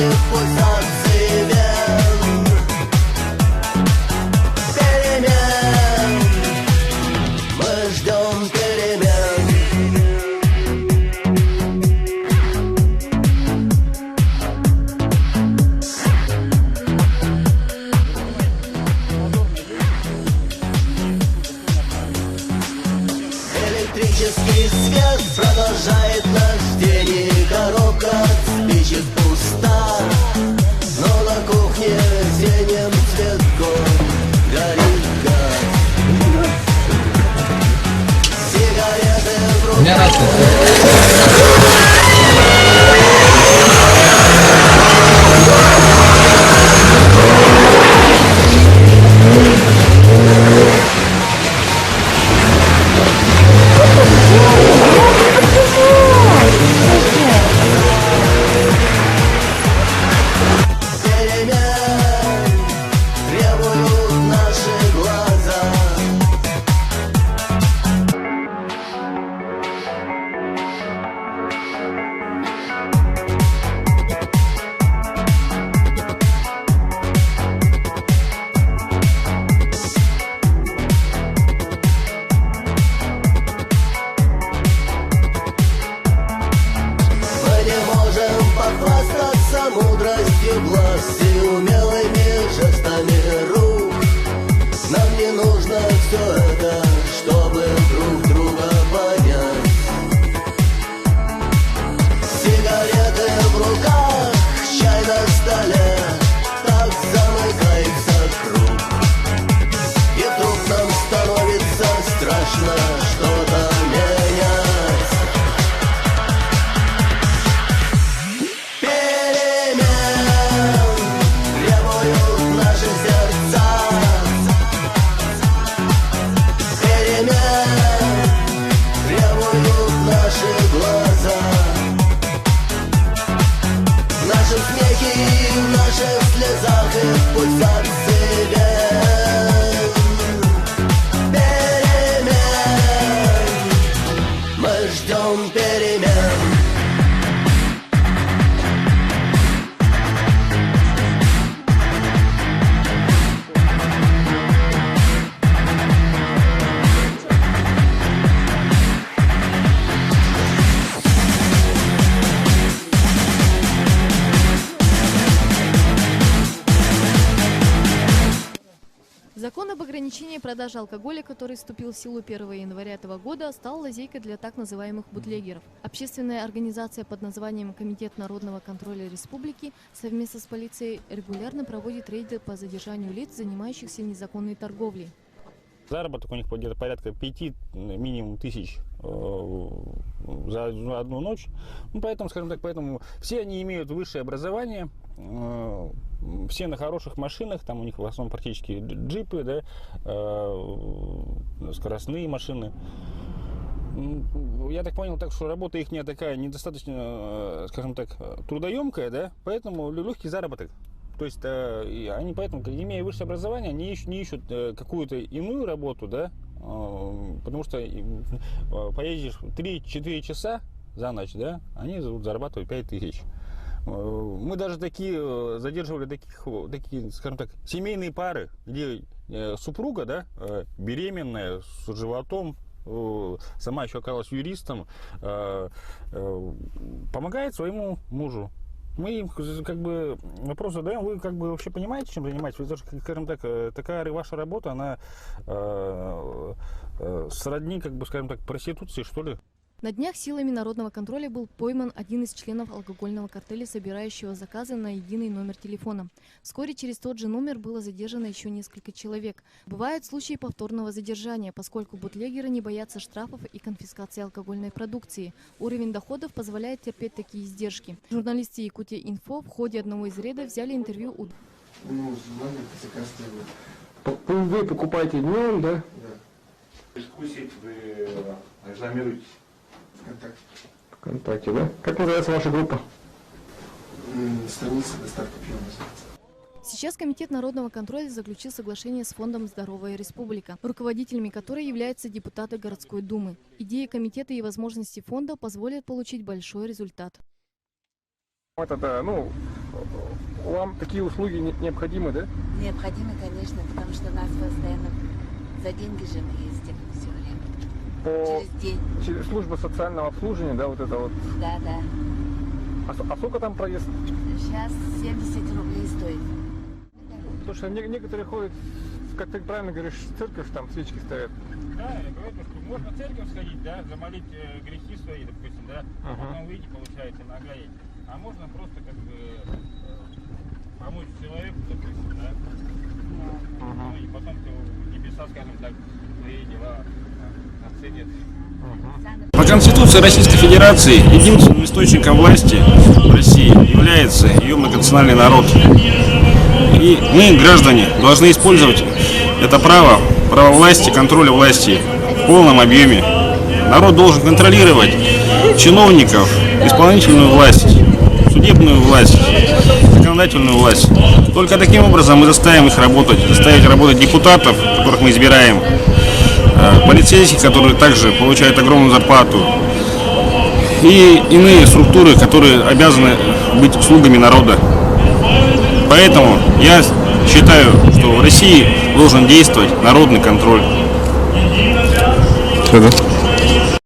слезах и пульсации вен. Перемен, мы ждем перемен. Электрический свет продолжает наш день, и коробка от спичек пуста. Но на кухне синим цветком горит газ. Сигареты в руках. Похвастаться мудростью глаз и умелыми жестами рук. Нам не нужно все это, чтобы друг друга понять. Сигареты в руках, чай на столе, так замыкается круг. И вдруг нам становится страшно что-то менять. В наших слезах и пульсации вен. Перемен, мы ждем перемен. Закон об ограничении продажи алкоголя, который вступил в силу 1 января этого года, стал лазейкой для так называемых бутлегеров. Общественная организация под названием Комитет народного контроля республики совместно с полицией регулярно проводит рейды по задержанию лиц, занимающихся незаконной торговлей. Заработок у них где-то порядка 5 минимум тысяч за одну ночь. Ну, поэтому, скажем так, все они имеют высшее образование, все на хороших машинах, там у них в основном практически джипы, да, скоростные машины. Я так понял, что работа их не такая, недостаточно, скажем так, трудоемкая, да, поэтому легкий заработок. То есть они поэтому, имея высшее образование, они не ищут какую-то иную работу, да, потому что поездишь 3-4 часа за ночь, да, они зарабатывают 5000. Мы даже задерживали такие, скажем так, семейные пары, где супруга, да, беременная, с животом, сама еще оказалась юристом, помогает своему мужу. Мы им вопрос задаем, вы вообще понимаете, чем занимаетесь? Вы даже, скажем так, такая ваша работа, она сродни, скажем так, проституции, что ли? На днях силами народного контроля был пойман один из членов алкогольного картеля, собирающего заказы на единый номер телефона. Вскоре через тот же номер было задержано еще несколько человек. Бывают случаи повторного задержания, поскольку бутлегеры не боятся штрафов и конфискации алкогольной продукции. Уровень доходов позволяет терпеть такие издержки. Журналисты Якутия-Инфо в ходе одного из рейдов взяли интервью у... Вы покупаете днем, да? Да. Перекусить вы рекламируете? ВКонтакте. ВКонтакте, да? Как называется ваша группа? Страница доставки пива называется. Сейчас Комитет народного контроля заключил соглашение с фондом «Здоровая республика», руководителями которой являются депутаты городской думы. Идеи комитета и возможности фонда позволят получить большой результат. вам такие услуги необходимы, да? Необходимо, конечно, потому что нас постоянно за деньги же мы ездим все время. По Через день. через службу социального обслуживания, да, вот это вот. Да, да. А сколько там проезд? Сейчас 70 рублей стоит. Потому что некоторые ходят, как ты правильно говоришь, в церковь, там свечки стоят. Да, я говорю, что можно в церковь сходить, да, замолить грехи свои, допустим, да, а потом выйти, получается, нагореть. А можно просто как бы помочь человеку, допустим, да, ну, и потом ты в небеса, скажем так, свои дела оценят. По Конституции Российской Федерации единственным источником власти в России является ее многонациональный народ. И мы, граждане, должны использовать это право власти, контроля власти в полном объеме. Народ должен контролировать чиновников, исполнительную власть, судебную власть, законодательную власть. Только таким образом мы заставим их работать, заставить работать депутатов, которых мы избираем, полицейских, которые также получают огромную зарплату, и иные структуры, которые обязаны быть слугами народа. Поэтому я считаю, что в России должен действовать народный контроль. Все, да?